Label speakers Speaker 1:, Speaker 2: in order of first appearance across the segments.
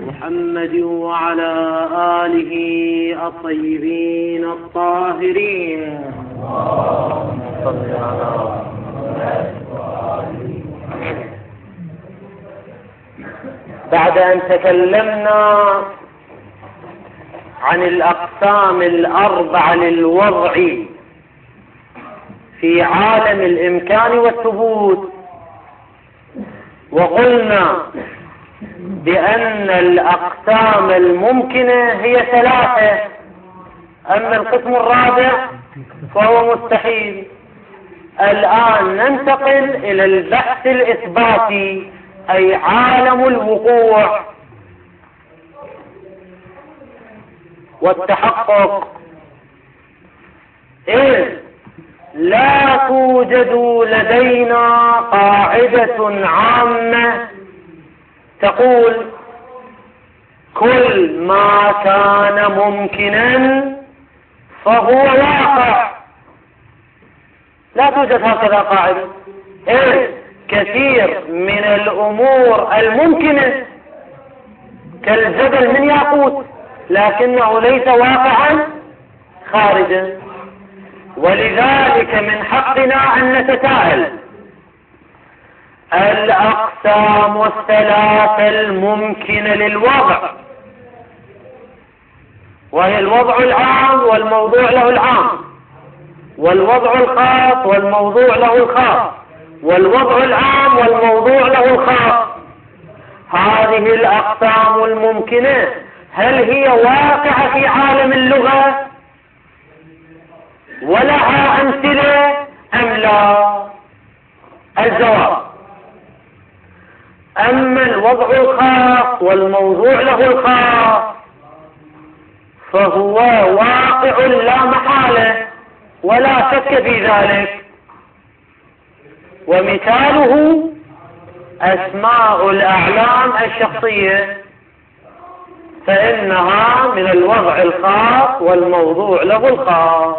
Speaker 1: محمد وعلى آله الطيبين الطاهرين. بعد أن تكلمنا عن الأقسام الأربعة للوضع في عالم الإمكان والثبوت، وقلنا بأن الأقسام الممكنة هي ثلاثة، أما القسم الرابع فهو مستحيل. الآن ننتقل إلى البحث الإثباتي، أي عالم الوقوع والتحقق. إذ لا توجد لدينا قاعدة عامة تقول كل ما كان ممكنا فهو واقع. لا توجد هكذا قاعدة. كثير من الأمور الممكنة كالجبل من ياقوت لكنه ليس واقعا خارجا، ولذلك من حقنا أن نتساءل: الأقسام الثلاثة الممكنة للوضع، وهي الوضع العام والموضوع له العام، والوضع الخاص والموضوع له الخاص، والوضع العام والموضوع له الخاص، هذه الأقسام الممكنة هل هي واقعة في عالم اللغة ولها أمثلة أم لا؟ الجواب: أما الوضع الخاص والموضوع له الخاص فهو واقع لا محالة ولا شك في ذلك، ومثاله أسماء الأعلام الشخصية، فإنها من الوضع الخاص والموضوع له الخاص،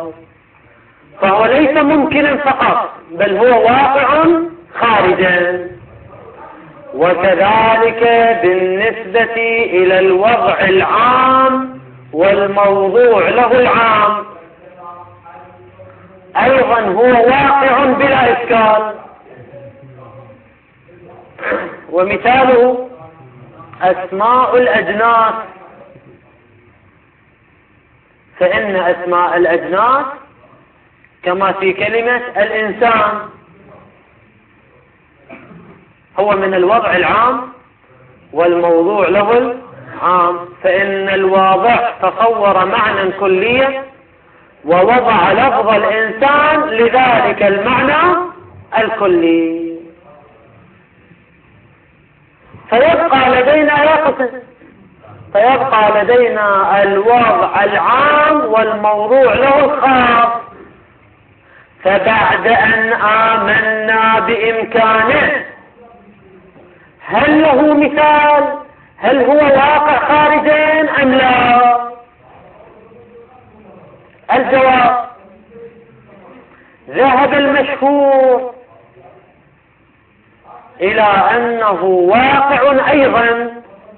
Speaker 1: فهو ليس ممكنا فقط بل هو واقع خارجا. وكذلك بالنسبة إلى الوضع العام والموضوع له العام أيضا هو واقع بلا إشكال، ومثاله أسماء الأجناس، فإن أسماء الأجناس كما في كلمة الإنسان هو من الوضع العام والموضوع له العام، فإن الواضع تصور معنى كليا ووضع لفظ الإنسان لذلك المعنى الكلي، فيبقى لدينا الوضع العام والموضوع له الخاص. فبعد أن آمنا بإمكانه هل له مثال؟ هل هو واقع خارجين أم لا؟ الجواب: ذهب المشهور إلى أنه واقع أيضا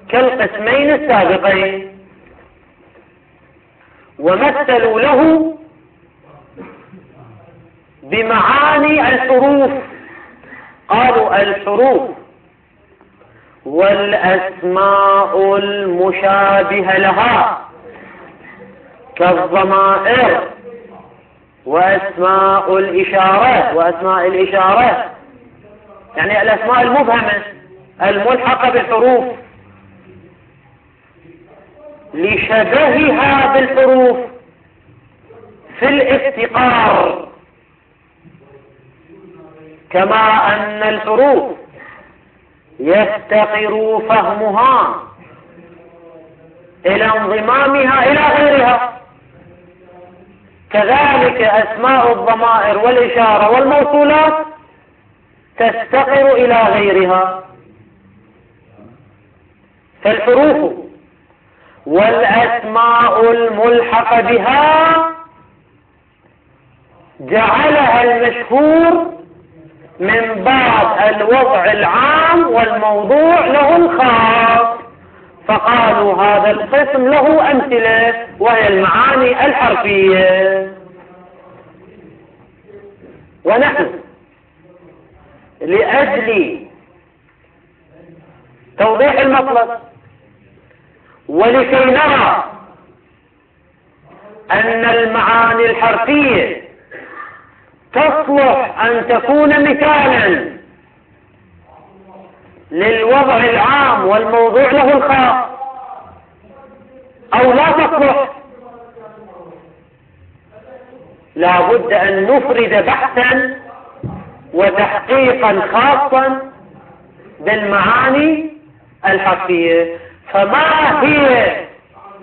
Speaker 1: كالقسمين السابقين، ومثلوا له بمعاني الحروف، قالوا الحروف والأسماء المشابهة لها كالضمائر وأسماء الإشارات، يعني الأسماء المبهمة الملحقة بالحروف لشبهها بالحروف في الافتقار، كما أن الحروف يفتقر فهمها إلى انضمامها إلى غيرها، كذلك أسماء الضمائر والإشارة والموصولات تفتقر إلى غيرها. فالحروف والأسماء الملحقة بها جعلها المشهور من باب الوضع العام والموضوع له الخاص. فقالوا هذا القسم له أمثلة وهي المعاني الحرفية. ونحن لأجل توضيح المطلب ولكي نرى أن المعاني الحرفية تصلح أن تكون مثالا للوضع العام والموضوع له الخاص أو لا تصلح، لا بد أن نفرد بحثا وتحقيقا خاصا بالمعاني الحرفية. فما هي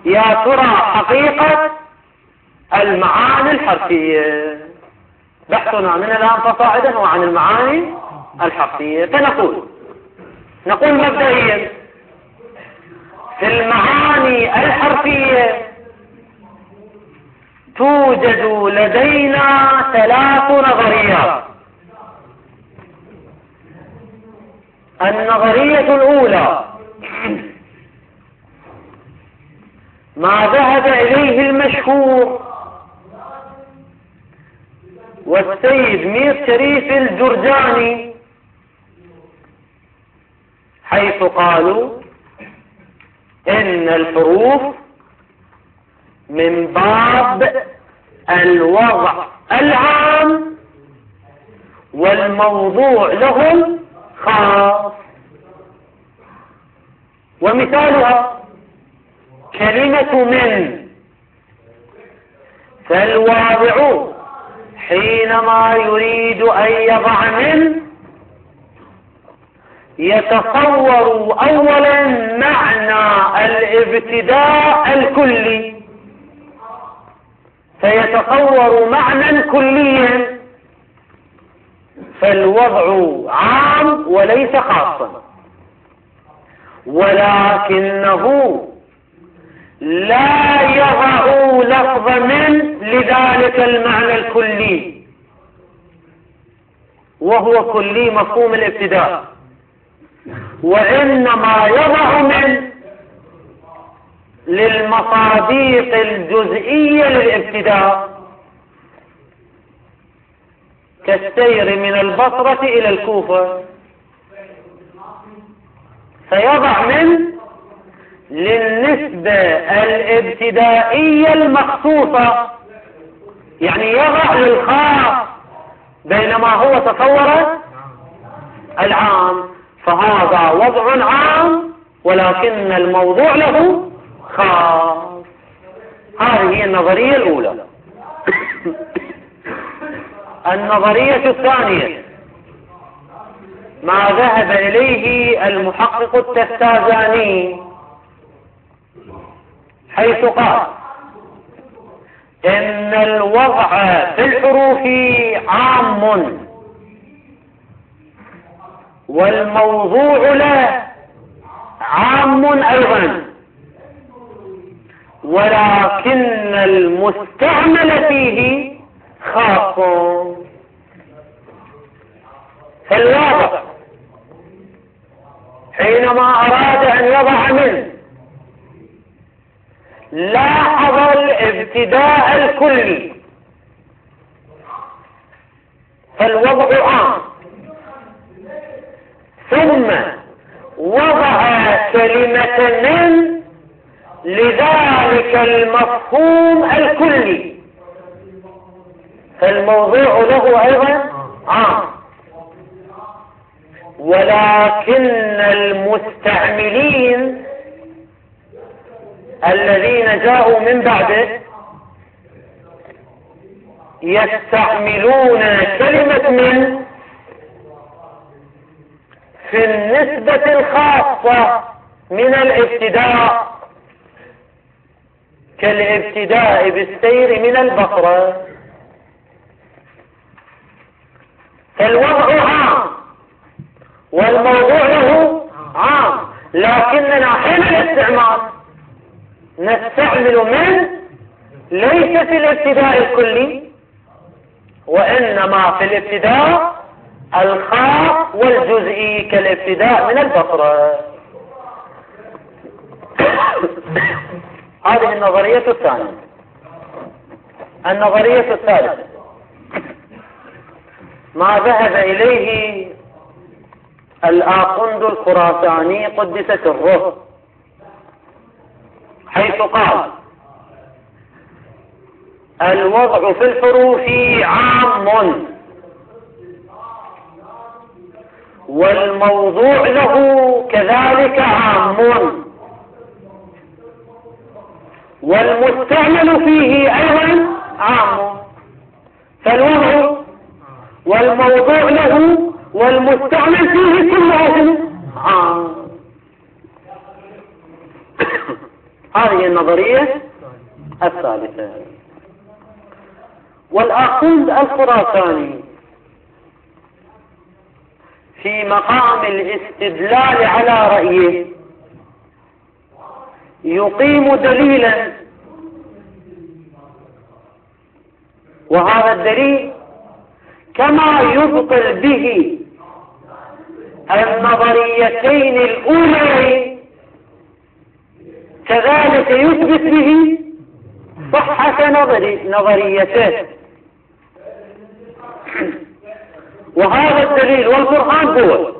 Speaker 1: يا ترى حقيقة المعاني الحرفية؟ بحثنا من الآن فصاعدا وعن المعاني الحرفية. فنقول مبدئيا في المعاني الحرفية توجد لدينا 3 نظريات. النظرية الأولى ما ذهب إليه المشهور والسيد مير شريف الجرجاني، حيث قالوا إن الحروف من باب الوضع العام والموضوع لهم خاص. ومثالها كلمة من، فالواضع حينما يريد أن يضع من يتصور أولا معنى الابتداء الكلي، فيتصور معنى كليا، فالوضع عام وليس خاصا، ولكنه لا يضع لفظ من لذلك المعنى الكلي وهو كلي مفهوم الابتداء، وإنما يضع من للمصادق الجزئية للابتداء، كالسير من البصرة إلى الكوفة، فيضع من للنسبة الابتدائية المخصوصة، يعني يضع للخاص بينما هو تصور العام، فهذا وضع عام ولكن الموضوع له خاص. هذه هي النظرية الأولى. النظرية الثانية ما ذهب إليه المحقق التفتازاني، حيث قال إن الوضع في الحروف عام والموضوع له عام أيضا، ولكن المستعمل فيه خاص. فالواضع حينما أراد أن يضع منه لاحظ الابتداء الكلي، فالوضع عام، ثم وضع كلمة من لذلك المفهوم الكلي، فالموضوع له أيضا عام، ولكن المستعملين الذين جاءوا من بعده يستعملون كلمة من في النسبة الخاصة من الابتداء، كالابتداء بالسير من البصرة، فالوضع عام والموضوع له عام، لكننا حين الاستعمال نستعمل من ليس في الابتداء الكلي وإنما في الابتداء الخاص والجزئي، كالابتداء من البصرة. هذه النظرية الثانية. النظرية الثالثة ما ذهب إليه الآخوند الخراساني قدس سره، حيث قال الوضع في الحروف عام والموضوع له كذلك عام والمستعمل فيه أيضا عام، فالوضع والموضوع له والمستعمل فيه كله عام. هذه النظرية الثالثة. والآخوند الخراساني في مقام الاستدلال على رأيه يقيم دليلا، وهذا الدليل كما يبطل به النظريتين الأوليين كذلك يثبت به صحة نظريته. وهذا الدليل والبرهان هو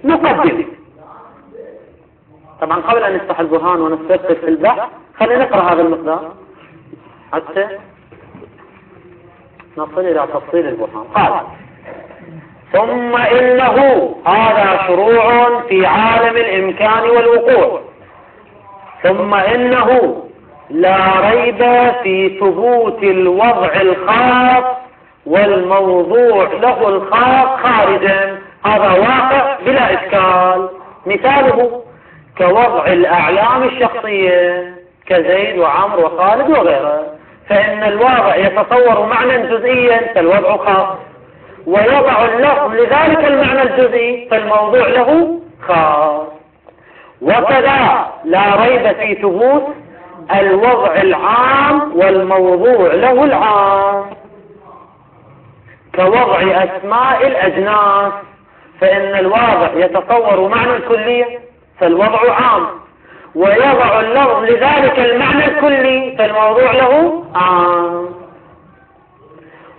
Speaker 1: نقدم. طبعا قبل أن نفتح البرهان ونستفسر في البحث خلينا نقرأ هذا المقدار حتى نصل إلى تفصيل البرهان. قال ثم إنه هذا شروع في عالم الإمكان والوقوع، ثم إنه لا ريب في ثبوت الوضع الخاص والموضوع له الخاص خارجا، هذا واقع بلا إشكال. مثاله كوضع الأعلام الشخصية كزيد وعمر وخالد وغيره، فإن الواضع يتصور معنى جزئيا فالوضع خاص، ويضع اللفظ لذلك المعنى الجزئي فالموضوع له خاص. وكذا لا ريب في ثبوت الوضع العام والموضوع له العام، كوضع أسماء الأجناس، فإن الواضع يتصور معنى الكلية فالوضع عام، ويضع اللفظ لذلك المعنى الكلي فالموضوع له عام.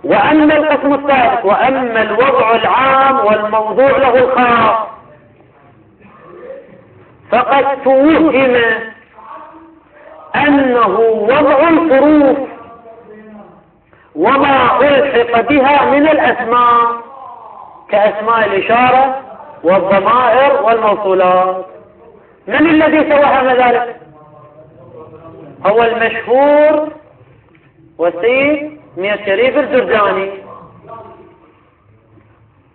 Speaker 1: وأما القسم الثالث وأما الوضع العام والموضوع له الخاص فقد توهم أنه وضع الحروف وما ألحق بها من الأسماء كأسماء الإشارة والضمائر والموصولات. من الذي توهم ذلك؟ هو المشهور والسيد مير شريف الجرجاني.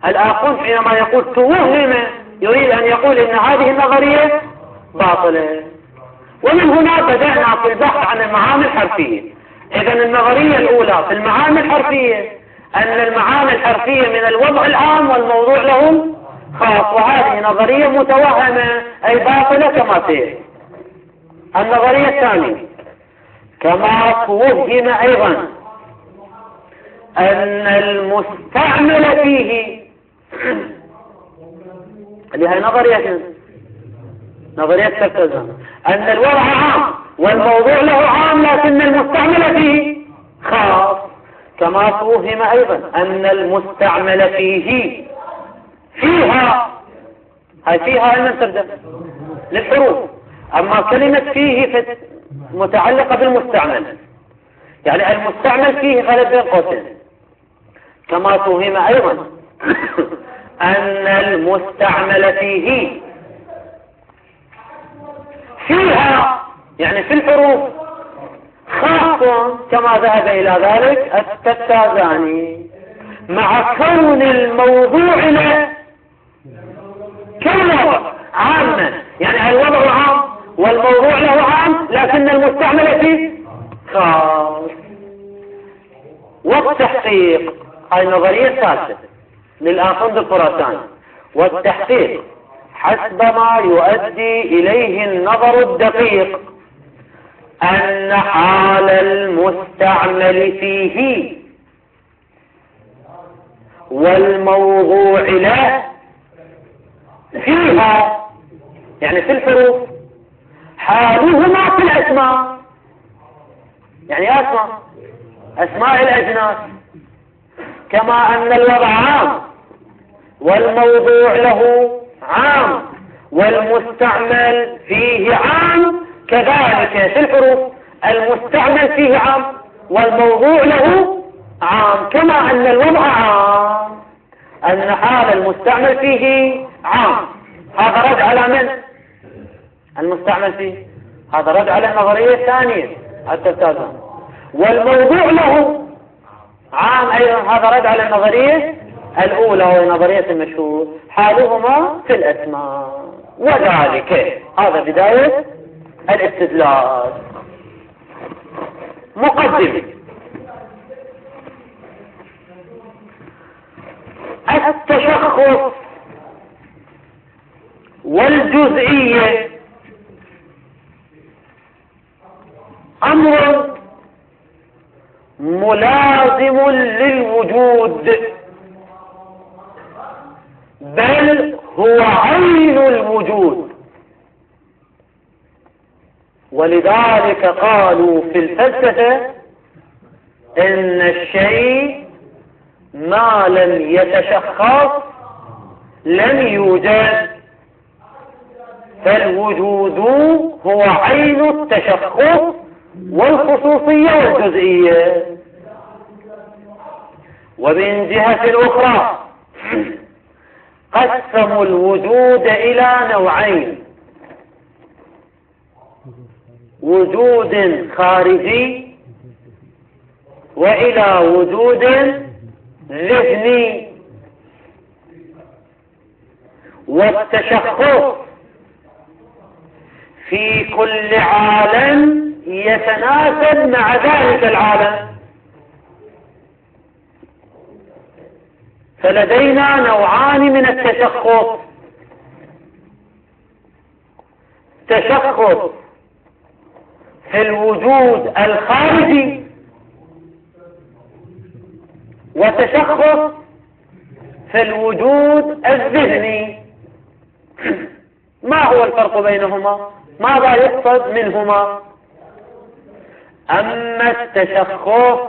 Speaker 1: الآخوند حينما يقول توهم يريد أن يقول إن هذه النظرية باطلة. ومن هنا بدأنا في البحث عن المعاني الحرفية. إذن النظرية الأولى في المعاني الحرفية أن المعاني الحرفية من الوضع العام والموضوع له خاص، وهذه نظرية متوهمة أي باطلة كما سيأتي. النظرية الثانية كما توهم أيضا أن المستعمل فيه، اللي هي نظرية تركزان، أن الوضع عام والموضوع له عام لكن المستعمل فيه خاص. كما توهم أيضا أن المستعمل فيه فيها علما تبدأ للحروف، أما كلمة فيه متعلقة بالمستعمل، يعني المستعمل فيه غلب بين قوسين. كما توهم أيضا أن المستعمل فيها يعني في الحروف خاص، كما ذهب إلى ذلك التفتازاني، مع كون الموضوع له كالوضع عاما، يعني الوضع عام والموضوع له عام لكن المستعمل فيه خاص. والتحقيق هاي النظرية الثالثة للآخوند الخراساني. والتحقيق حسب ما يؤدي إليه النظر الدقيق أن حال المستعمل فيه والموضوع له فيها يعني في الحروف حالهما في الأسماء، يعني أسماء الأجناس، كما أن الوضع عام والموضوع له عام والمستعمل فيه عام، كذلك في الحروف المستعمل فيه عام والموضوع له عام، كما أن الوضع عام أن حال المستعمل فيه عام. هذا رد على من؟ المستعمل فيه، هذا رد على النظرية الثانية التفاهم. والموضوع له عام أيضا، هذا رد على النظرية الأولى وهي نظرية المشهور، حالهما في الأسماء. وذلك هذا بداية الاستدلال. مقدمة: التشخص والجزئية أمر ملازم للوجود، بل هو عين الوجود. ولذلك قالوا في الفلسفة إن الشيء ما لم يتشخص لم يوجد، فالوجود هو عين التشخص والخصوصية والجزئية. ومن جهة أخرى قسموا الوجود إلى نوعين: وجود خارجي وإلى وجود ذهني. والتشخص في كل عالم يتناسب مع ذلك العالم. فلدينا نوعان من التشخص: تشخص في الوجود الخارجي وتشخص في الوجود الذهني. ما هو الفرق بينهما؟ ماذا يقصد منهما؟ أما التشخص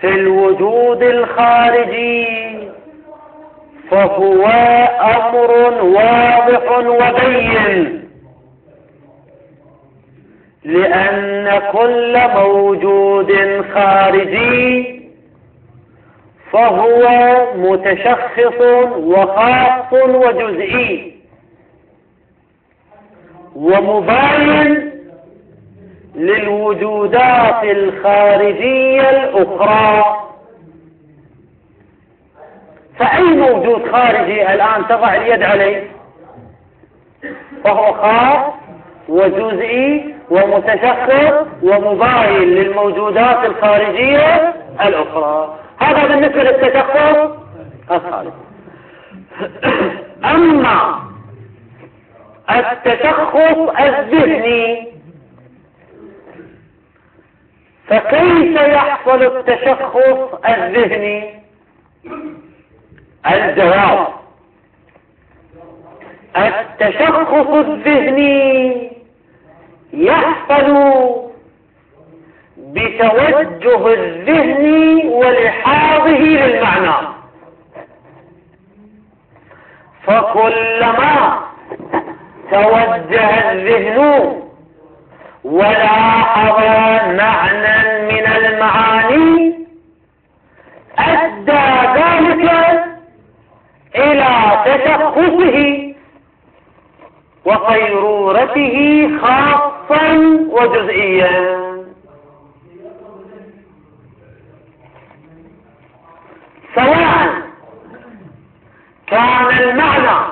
Speaker 1: في الوجود الخارجي فهو أمر واضح وبين، لأن كل موجود خارجي فهو متشخص وخاص وجزئي ومباين للوجودات الخارجية الأخرى. فأي موجود خارجي الآن تضع اليد عليه فهو خاص وجزئي ومتشخص ومباين للموجودات الخارجية الأخرى. هذا بالنسبة للتشخص الخارجي. أما التشخص الذهني فكيف يحصل التشخص الذهني؟ الجواب: التشخص الذهني يحصل بتوجه الذهن ولحاظه للمعنى. فكلما توجه الذهن ولاحظ معنى من المعاني أدى ذلك إلى تشخصه وقيرورته خاصا وجزئيا. سواء كان المعنى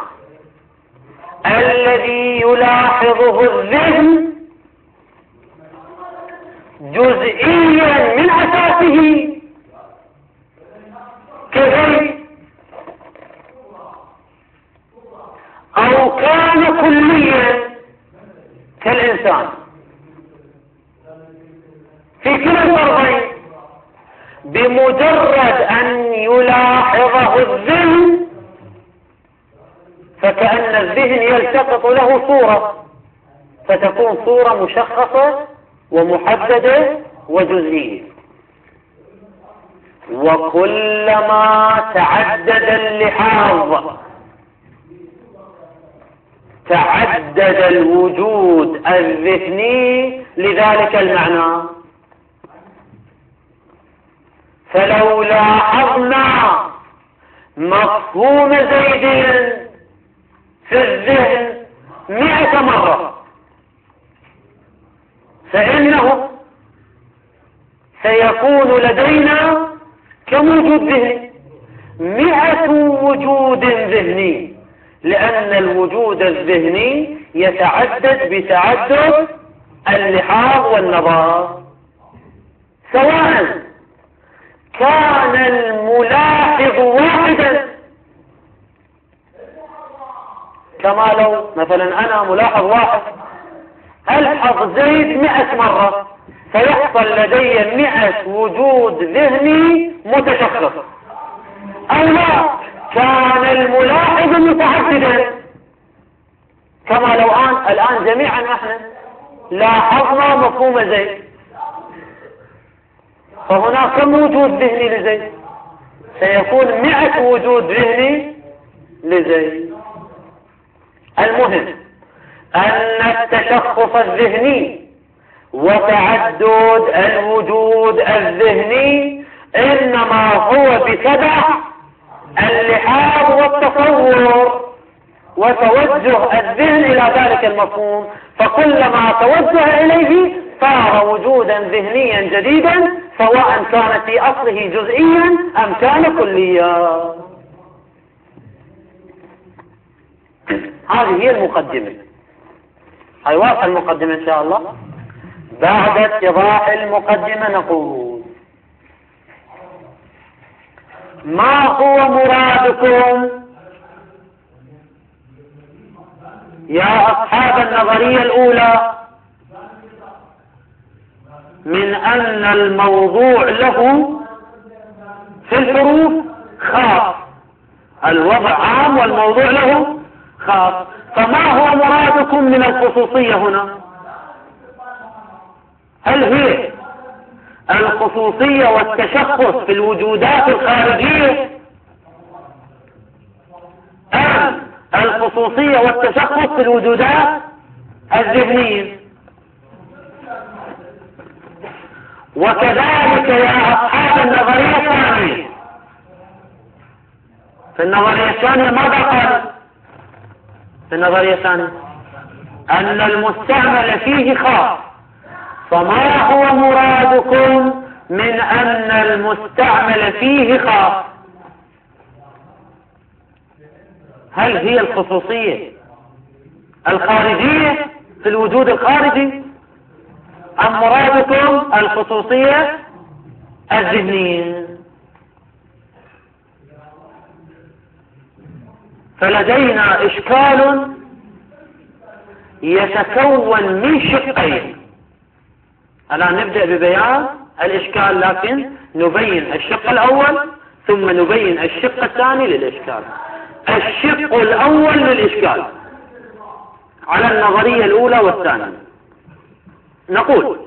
Speaker 1: الذي يلاحظه الذهن جزئيا من أساسه كذلك، أو كان كليا كالإنسان. في كلا الفرضين بمجرد أن يلاحظه الذهن فكأن الذهن يلتقط له صورة، فتكون صورة مشخصة ومحددة وجزئية. وكلما تعدد اللحاظ تعدد الوجود الذهني لذلك المعنى. فلو لاحظنا مفهوم زيد في الذهن 100 مرة فإنه سيكون لدينا كم وجود ذهني؟ 100 وجود ذهني، لأن الوجود الذهني يتعدد بتعدد اللحاظ والنظر، سواء كان الملاحظ واحدا، كما لو مثلا أنا ملاحظ واحد ألحظ زيد 100 مرة فيحصل لدي 100 وجود ذهني متشخص، أو لا كان الملاحظ متعددا، كما لو الآن جميعا نحن لاحظنا مفهوم زيد، فهناك كم وجود ذهني لزيد؟ سيكون 100 وجود ذهني لزيد. المهم أن التشخص الذهني وتعدد الوجود الذهني إنما هو بسبب اللحاظ والتصور وتوجه الذهن إلى ذلك المفهوم، فكلما توجه إليه صار وجودا ذهنيا جديدا، سواء كان في أصله جزئيا أم كان كليا. هذه هي المقدمة. هاي واضحة المقدمة إن شاء الله. بعد اتضاح المقدمة نقول: ما هو مرادكم يا أصحاب النظرية الأولى من أن الموضوع له في الحروف خاص، الوضع عام والموضوع له خاص، فما هو مرادكم من الخصوصية هنا؟ هل هي الخصوصية والتشخص في الوجودات الخارجية، أم الخصوصية والتشخص في الوجودات الذهنية؟ وكذلك يا أصحاب النظرية الثانية، في النظرية الثانية ماذا قال؟ في النظرية الثانية أن المستعمل فيه خاص، فما هو مرادكم من أن المستعمل فيه خاص؟ هل هي الخصوصية الخارجية في الوجود الخارجي، أم مرادكم الخصوصية الذهنية؟ فلدينا إشكال يتكون من شقين. الآن نبدأ ببيان الإشكال، لكن نبين الشق الأول ثم نبين الشق الثاني للإشكال. الشق الأول للإشكال على النظرية الأولى والثانية، نقول: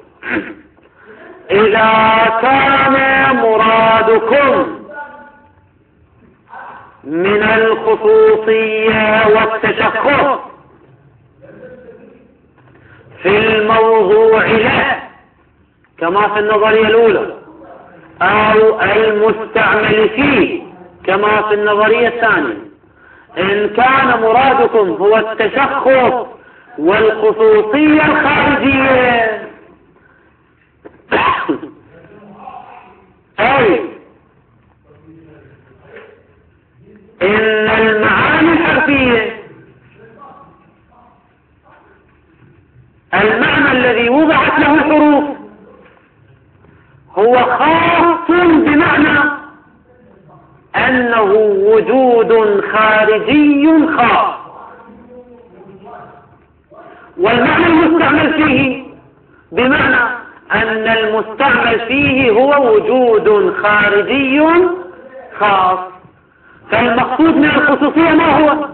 Speaker 1: إذا كان مرادكم من الخصوصية والتشخص في الموضوع له كما في النظرية الأولى، أو المستعمل فيه كما في النظرية الثانية، إن كان مرادكم هو التشخص والخصوصية الخارجية، أي إن المعاني الحرفية، المعنى الذي وضعت له الحروف هو خاص بمعنى أنه وجود خارجي خاص، والمعنى المستعمل فيه بمعنى أن المستعمل فيه هو وجود خارجي خاص. فالمقصود من الخصوصية ما هو؟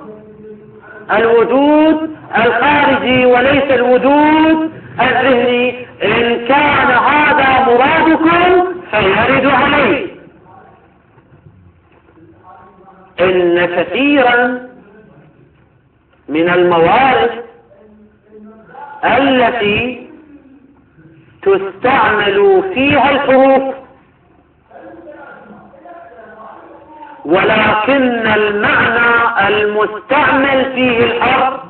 Speaker 1: الوجود الخارجي وليس الوجود الذهني. إن كان هذا مرادكم فيرد عليه. إن كثيرا من الموارد التي تستعمل فيها الحروف ولكن المعنى المستعمل فيه الحرف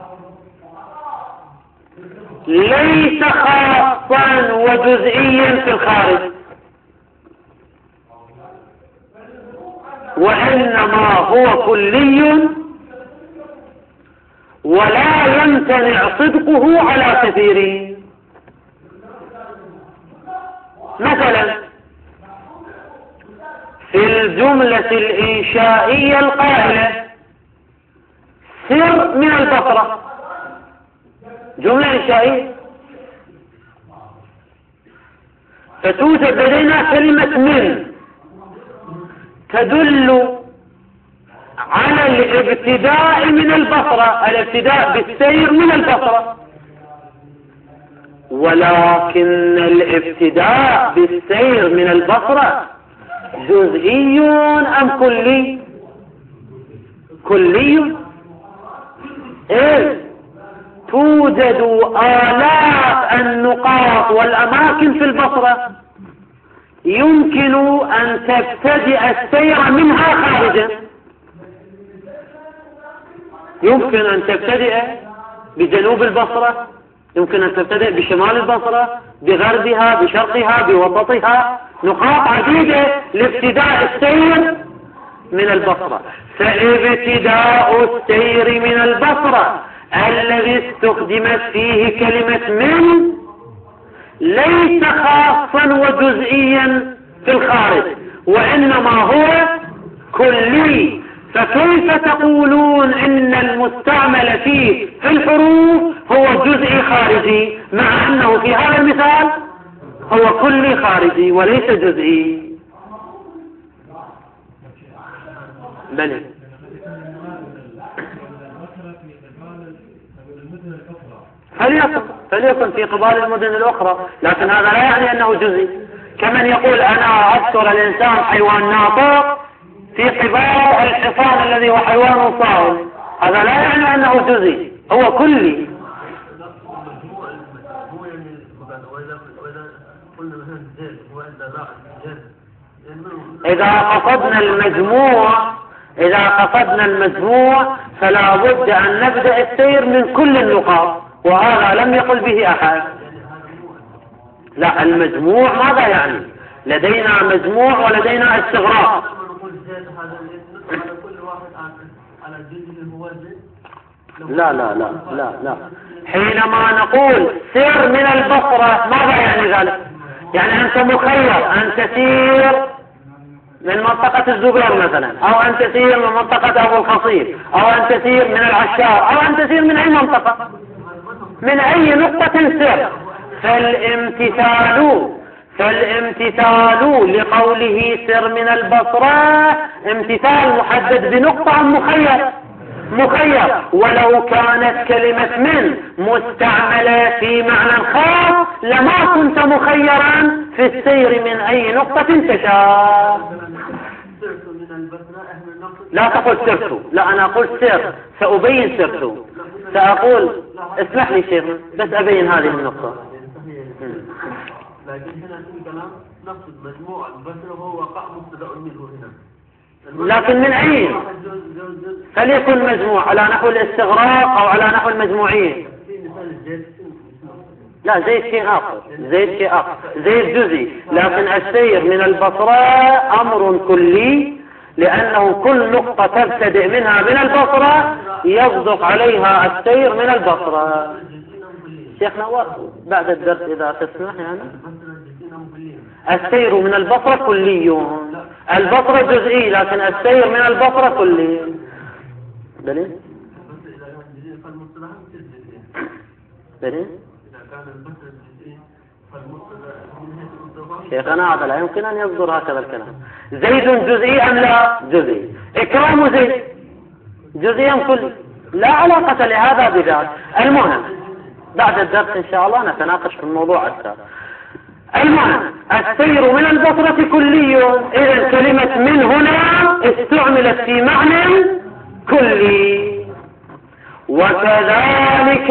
Speaker 1: ليس خاصا وجزئيا في الخارج، وإنما هو كلي ولا يمتنع صدقه على كثيرين. مثلا في الجملة الإنشائية القائلة سر من البصرة، جملة إنشائية، فتوجد لدينا كلمة من تدل على الابتداء من البصرة، الابتداء بالسير من البصرة، ولكن الابتداء بالسير من البصرة جزئي أم كلي؟ كلي. إيه؟ توجد آلاف النقاط والأماكن في البصرة يمكن أن تبتدئ السير منها خارجا، يمكن أن تبتدئ بجنوب البصرة، يمكن أن تبتدئ بشمال البصرة، بغربها، بشرقها، بوسطها، نقاط عديدة لابتداء السير من البصرة. فابتداء السير من البصرة الذي استخدمت فيه كلمة من ليس خاصا وجزئيا في الخارج، وإنما هو كلي. فكيف تقولون إن المستعمل فيه في الحروف هو جزئي خارجي مع أنه في هذا المثال هو كلي خارجي وليس جزئي؟ بل فليكن في قبال المدن الأخرى، لكن هذا لا يعني أنه جزئي. كمن يقول أنا أذكر الإنسان حيوان ناطق في قبال الحصان الذي هو حيوان صائم، هذا لا يعني أنه جزئي، هو كلي. إذا قصدنا المجموع فلا بد أن نبدأ السير من كل النقاط، وهذا لم يقل به أحد. لا، المجموع ماذا يعني؟ لدينا مجموع ولدينا استغراق. لا لا لا لا لا، حينما نقول سير من البصرة ماذا يعني ذلك؟ يعني أنت مخير أن تسير من منطقة الزبير مثلا، أو أن تسير من منطقة أبو الخصيب، أو أن تسير من العشار، أو أن تسير من أي منطقة، من أي نقطة سير. فالامتثال لقوله سر من البصرة امتثال محدد بنقطة مخير، ولو كانت كلمة من مستعملة في معنى خاص لما كنت مخيرا في السير من أي نقطة تشاء. لا تقول سرت، لا، أنا أقول سر، سأبين سرت، سأقول اسمح لي شيخ بس أبين هذه النقطة.
Speaker 2: لكن هنا في كلام نقصد مجموع البصرة وهو وقع مبتدأ منه هنا،
Speaker 1: لكن من أي؟ فليكن مجموع على نحو الاستغراق أو على نحو المجموعين. لا، زيد شيء آخر، زيد جزئي، لكن السير من البصرة أمر كلي، لأنه كل نقطة تبتدئ منها من البصرة يصدق عليها السير من البصرة. شيخنا بعد الدرس إذا تسمح يعني السير من البصرة كلي، البصرة جزئي، لكن السير من البصرة كلي. دليل؟ شيخنا هذا لا يمكن أن يصدر هكذا الكلام. زيد جزئي أم لا؟ جزئي. إكرام زيد جزئي أم كلي؟ لا علاقة لهذا بذاك. المهم بعد الدرس إن شاء الله نتناقش في الموضوع الثاني. المهم السير من البصرة كلي، إذا كلمة من هنا استعملت في معنى كلي. وكذلك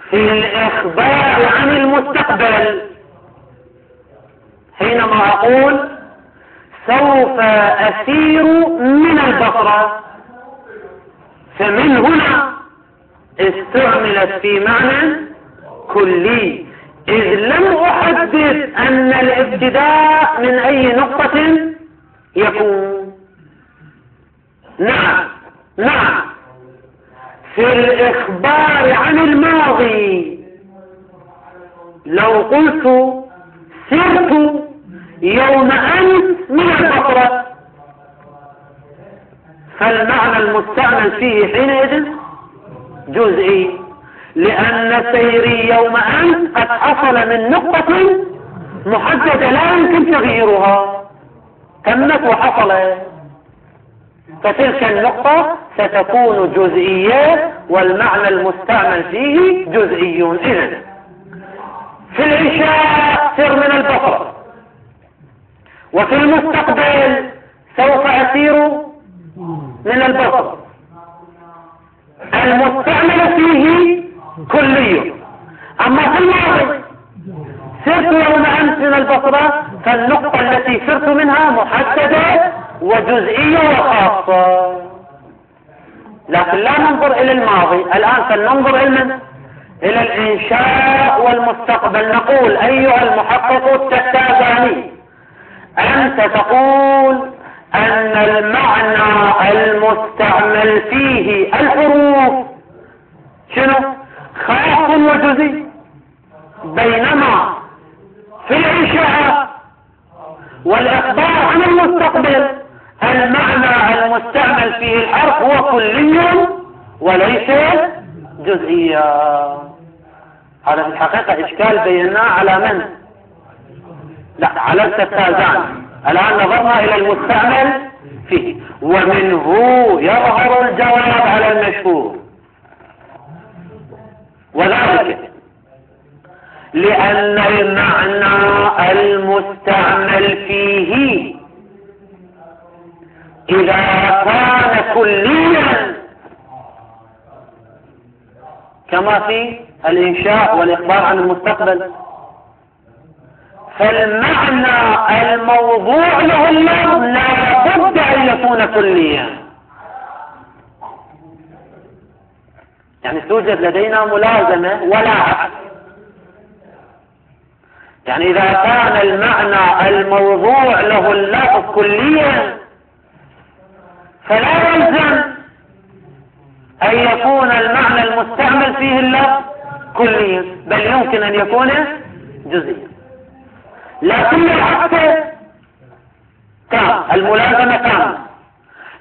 Speaker 1: في الإخبار عن المستقبل، حينما أقول سوف أسير من البصرة، فمن هنا استعملت في معنى كلي، إذ لم أحدد أن الابتداء من أي نقطة يكون. نعم في الإخبار عن الماضي لو قلت سرت يوم أمس من البصرة، فالمعنى المستعمل فيه حينئذ جزئي، لأن سيري يوم أمس قد حصل من نقطة محددة لا يمكن تغييرها، تمت وحصلت، فتلك النقطة ستكون جزئية والمعنى المستعمل فيه جزئي. إذن في الإنشاء سر من البصرة، وفي المستقبل سوف أسير من البصرة. المستعمل فيه كلي. أما في الماضي سرت يوم أمس من البصرة، فالنقطة التي سرت منها محددة وجزئية وخاصة. لكن لا ننظر إلى الماضي الآن، فلننظر إلى الإنشاء والمستقبل. نقول أيها المحقق التتابعي، أنت تقول أن المعنى المستعمل فيه الحروف شنو؟ خاص وجزئي، بينما في الإنشاء والإخبار عن المستقبل المعنى المستعمل فيه الحرف هو كلي وليس جزئيا. هذا في الحقيقة إشكال بيناه على من؟ لا، على التتازان. الآن نظرنا إلى المستعمل فيه، ومنه يظهر الجواب على المشهور، وذلك لأن المعنى المستعمل فيه إذا كان كليا كما في الإنشاء والإخبار عن المستقبل، فالمعنى الموضوع له اللفظ لا بد أن يكون كليا. يعني توجد لدينا ملازمة ولا عكس. يعني إذا كان المعنى الموضوع له اللفظ كليا فلا يلزم أن يكون المعنى المستعمل فيه اللفظ كليا، بل يمكن أن يكون جزئيا. لكن العكس كان الملازمة كان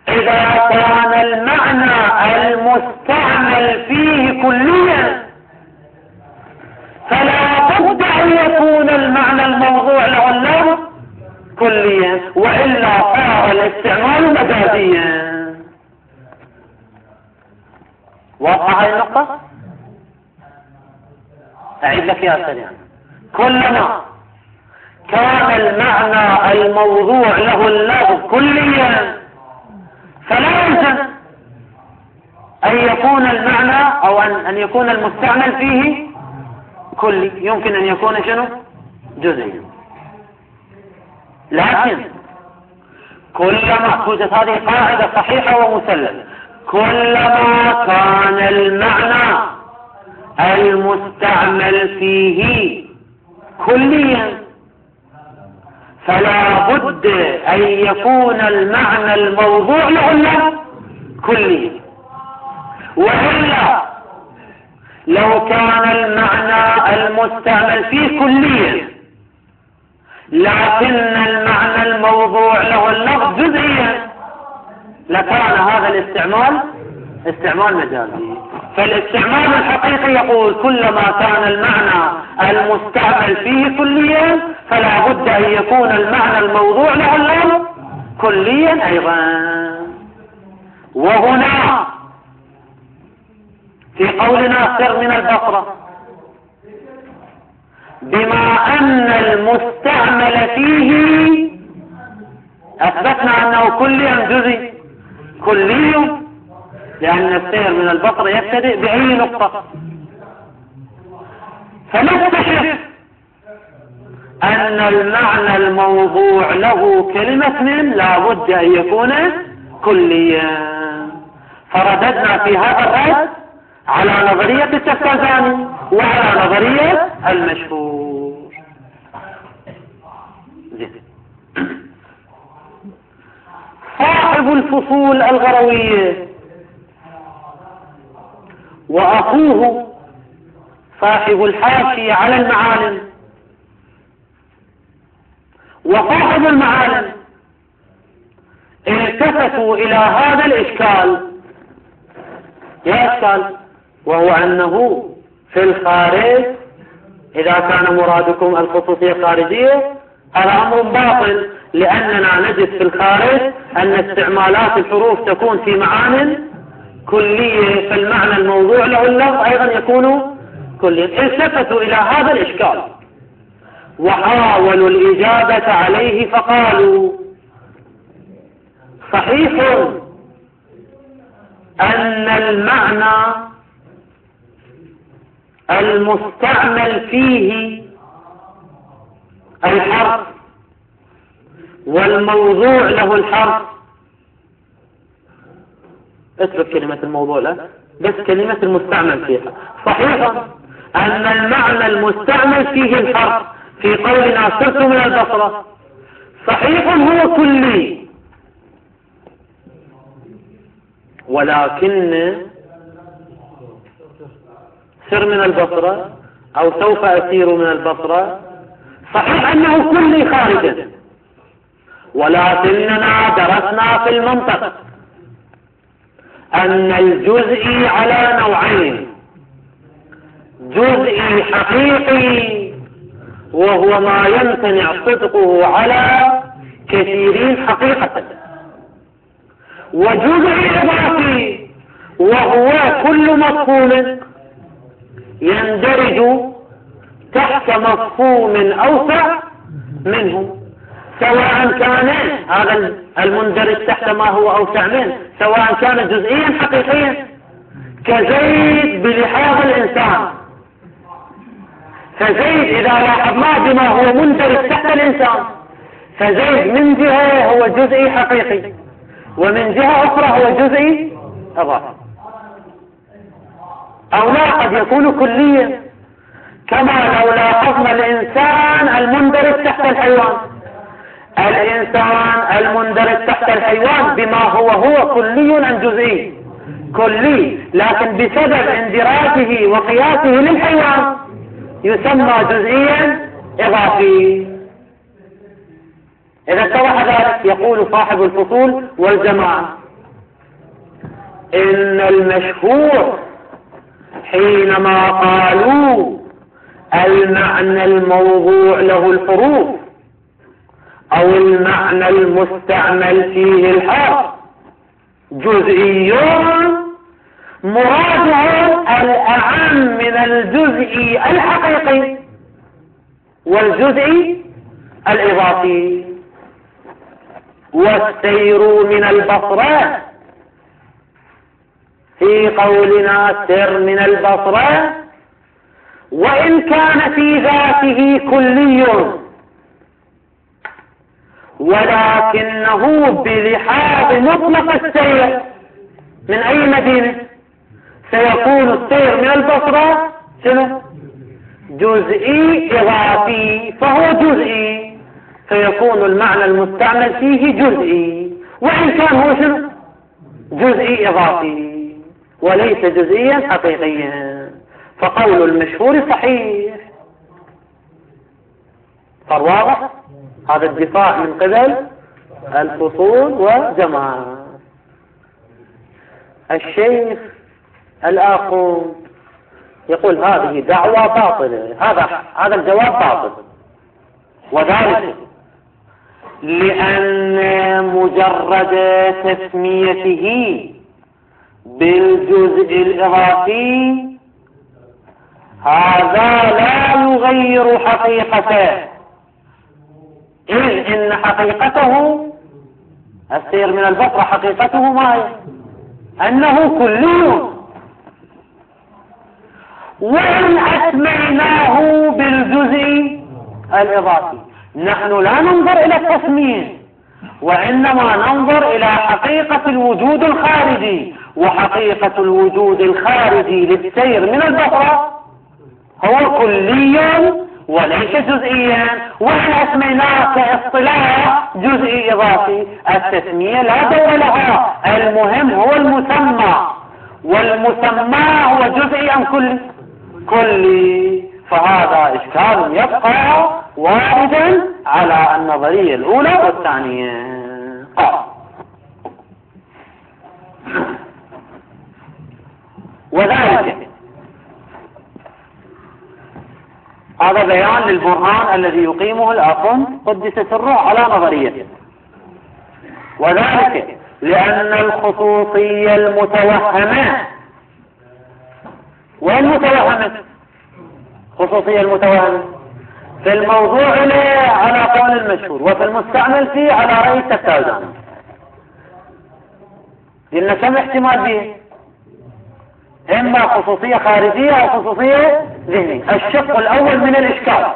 Speaker 1: إذا كان المعنى المستعمل فيه كليا فلا بد أن يكون المعنى الموضوع له اللفظ كليا، وإلا صار الاستعمال مجازيا. واضحة هذه النقطة؟ أعيد لك يا سريع. كلما كان المعنى الموضوع له اللفظ كليا فلا يلزم أن يكون المعنى أو أن يكون المستعمل فيه كلي، يمكن أن يكون شنو؟ جزئي. لكن كلما توجد هذه قاعدة صحيحة ومسلمة، كلما كان المعنى المستعمل فيه كليا فلا بد أن يكون المعنى الموضوع له كليا، وإلا لو كان المعنى المستعمل فيه كليا لكن المعنى الموضوع له اللفظ جزئيا لكان هذا الاستعمال استعمال مجازي. فالاستعمال الحقيقي يقول كلما كان المعنى المستعمل فيه كليا فلا بد أن يكون المعنى الموضوع له اللفظ كليا أيضا. وهنا في قولنا سر من البصرة بما أن المستعمل فيه أثبتنا أنه كلي أم جزئي؟ كلي، لأن السير من البصرة يبتدئ بأي نقطة. فنكتشف أن المعنى الموضوع له كلمة من لا بد أن يكون كليا. فرددنا في هذا الرد على نظرية التستازاني وعلى نظرية المشهور. صاحب الفصول الغروية وأخوه صاحب الحاشية على المعالم وصاحب المعالم التفتوا إلى هذا الإشكال، يا إشكال، وهو أنه في الخارج إذا كان مرادكم الخصوصية الخارجية هذا أمر باطل، لأننا نجد في الخارج أن استعمالات الحروف تكون في معان كلية، فالمعنى الموضوع له اللفظ أيضا يكون كليا. التفتوا إلى هذا الإشكال وحاولوا الإجابة عليه فقالوا: صحيح أن المعنى المستعمل فيه الحرف والموضوع له الحرف، اترك كلمة الموضوع له، بس كلمة المستعمل فيها. صحيح أن المعنى المستعمل فيه الحرف في قولنا سرت من البصرة صحيح هو كلي، ولكن سر من البصرة أو سوف أسير من البصرة صحيح أنه كلي خارجا، ولكننا درسنا في المنطق أن الجزئي على نوعين: جزئي حقيقي وهو ما يمتنع صدقه على كثيرين حقيقة، وجزئي إضافي وهو كل مفهوم يندرج تحت مفهوم أوسع منه، سواء كان هذا المندرج تحت ما هو أوسع منه سواء كان جزئيا حقيقيا كزيد بلحاظ الإنسان. فزيد إذا لاحظنا بما هو مندرج تحت الإنسان، فزيد من جهة هو جزئي حقيقي ومن جهة أخرى هو جزئي إضافي، أو لا قد يكون كليا، كما لو لاحظنا الإنسان المندرج تحت الحيوان. الإنسان المندرج تحت الحيوان بما هو كلي عن جزئي، كلي، لكن بسبب اندراجه وقياسه للحيوان يسمى جزئيا إضافي. إذا اتضح ذلك يقول صاحب الفصول والجماعة: إن المشهور حينما قالوا المعنى الموضوع له الحروف أو المعنى المستعمل فيه الحرف جزئي، مرادهم الأعم من الجزئي الحقيقي والجزئي الإضافي. والسير من البصرة في قولنا سر من البصرة وإن كان في ذاته كلي، ولكنه بلحاظ مطلق السير من أي مدينة سيكون السير من البصرة شنو؟ جزئي إضافي، فهو جزئي، فيكون المعنى المستعمل فيه جزئي، وإن كان هو شنو؟ جزئي إضافي وليس جزئيا حقيقيا. فقول المشهور صحيح. صار واضح هذا الدفاع من قبل الفصول وجماعة. الشيخ الآخر يقول هذه دعوة باطلة، هذا الجواب باطل، وذلك لأن مجرد تسميته بالجزء الجزء الإضافي هذا لا يغير حقيقته، إذ إن حقيقته السير من البصرة حقيقته ما هي؟ أنه كلي، وإن أسميناه بالجزء الإضافي نحن لا ننظر إلى التصميم، وإنما ننظر إلى حقيقة الوجود الخارجي، وحقيقة الوجود الخارجي للسير من البصرة هو كلي وليس جزئيا، وإن أسميناه كاصطلاح جزئي إضافي التسمية لا دور لها، المهم هو المسمى، والمسمى هو جزئي أم كلي. فهذا إشكال يبقى واردا على النظرية الأولى والثانية. وذلك هذا بيان للبرهان الذي يقيمه الأخ قدس سره على نظريته. وذلك لأن الخصوصية المتوهمة، والمتوهمة خصوصية المتوهم في الموضوع له على قول المشهور، وفي المستعمل فيه على رأي التكتازاني. لأن كم احتمال به؟ إما خصوصية خارجية أو خصوصية ذهنية. الشق الأول من الإشكال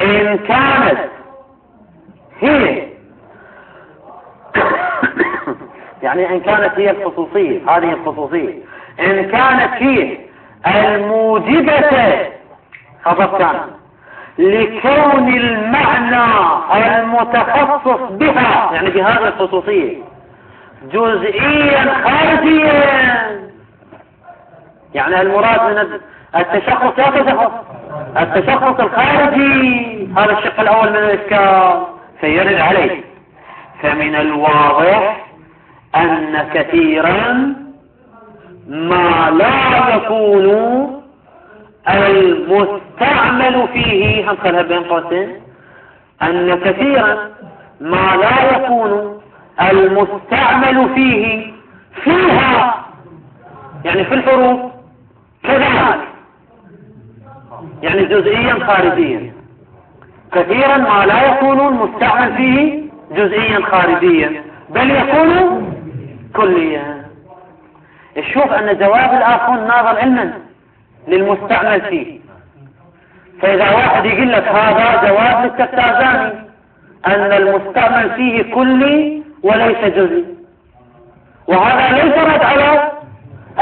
Speaker 1: إن كانت هي يعني إن كانت هي الخصوصية، هذه الخصوصية إن كانت هي الموجبة خطأ كان لكون المعنى المتخصص بها، يعني بهذه الخصوصية جزئيا خارجيا، يعني المراد من التشخص لا تشخص التشخص الخارجي، هذا الشق الأول من الإشكال فيرد عليه. فمن الواضح أن كثيرا ما لا يكون المستعمل فيه، هم خلها بين قوسين، أن كثيرا ما لا يكون المستعمل فيها يعني في الحروف كذلك، يعني جزئيا خارجيا. كثيرا ما لا يكون المستعمل فيه جزئيا خارجيا، بل يكون كليا. شوف أن جواب الآخر ناظر علما للمستعمل فيه. فإذا واحد يقول لك هذا جواب للتكتازاني أن المستعمل فيه كلي وليس جزئي، وهذا ليس رد على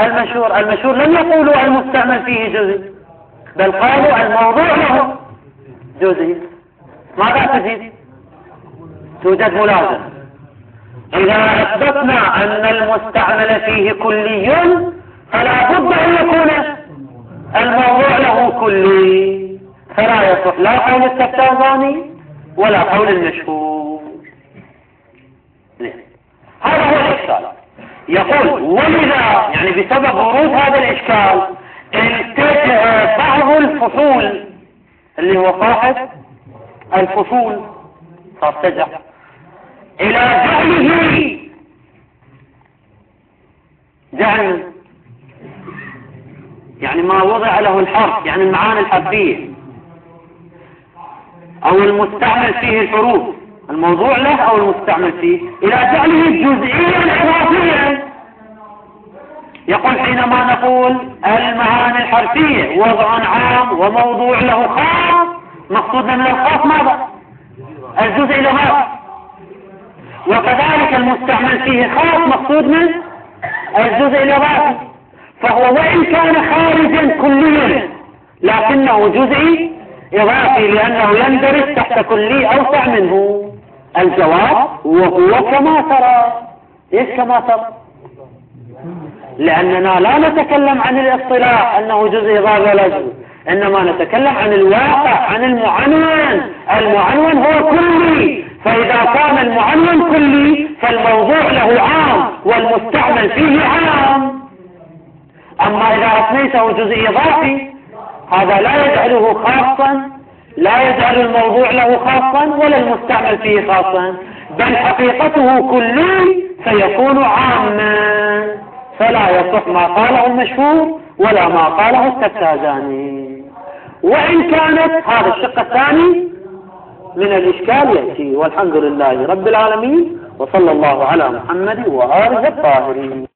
Speaker 1: المشهور. المشهور لم يقولوا المستعمل فيه جزئي، بل قالوا الموضوع له جزئي. ماذا تجد؟ توجد ملازمة. إذا أثبتنا أن المستعمل فيه كلي فلا بد أن يكون الموضوع له كلي، فلا يصح لا قول التكتازاني ولا قول المشهور. هذا هو الإشكال. يقول ولذا يعني بسبب ورود هذا الإشكال اتجه بعض الفصول اللي هو صاحب الفصول فارتجع إلى جعل يعني ما وضع له الحرف، يعني المعاني الحرفية أو المستعمل فيه الحروف، الموضوع له أو المستعمل فيه، إلى جعله جزئيا إضافيا. يقول حينما نقول المعاني الحرفية وضع عام وموضوع له خاص، مقصودنا من الخاص ماذا؟ الجزء الإضافي. وكذلك المستعمل فيه خاص مقصود من الجزء الإضافي، فهو وإن كان خارجا كليا لكنه جزئي إضافي، لأنه يندرج تحت كلي أوسع منه. الجواب وهو كما ترى. إيش كما ترى؟ لأننا لا نتكلم عن الاصطلاح أنه جزء إضافي ولا جزء، إنما نتكلم عن الواقع، عن المعنون. المعنون هو كلي، فإذا كان المعنون كلي فالموضوع له عام والمستعمل فيه عام. أما إذا أثنيته جزء إضافي هذا لا يجعله خاصا، لا يجعل الموضوع له خاصا ولا المستعمل فيه خاصا، بل حقيقته كلي فيكون عاما. فلا يصح ما قاله المشهور ولا ما قاله التفتازاني. وإن كانت هذا الشق الثاني من الإشكال يأتي. والحمد لله رب العالمين، وصلى الله على محمد وآله الطاهرين.